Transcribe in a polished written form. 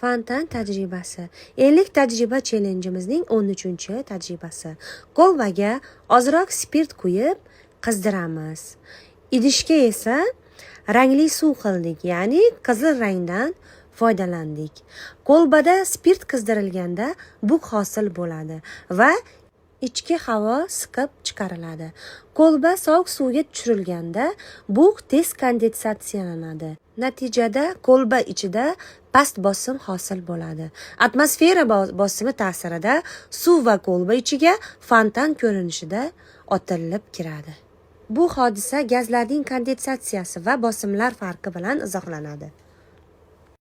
Fontan tajribasi. 50 tajriba challengeimizning 13-tajribasi. Kolbaga ozroq spirt quyib qizdiramiz. Idishga esa rangli suv qildik, ya'ni qizil rangdan foydalandik. Kolbada spirt qizdirilganda bug' hosil bo'ladi va ichki havo siqib chiqariladi. Kolba sovuq suvga tushirilganda bug' tez kondensatsiyalanadi. Natijada kolba ichida past bosim hosil bo'ladi. Atmosfera bosimi ta'sirida suv va kolba ichiga fontan ko'rinishida otilib kiradi. Bu hodisa gazlarning kondensatsiyasi va bosimlar farqi bilan izohlanadi.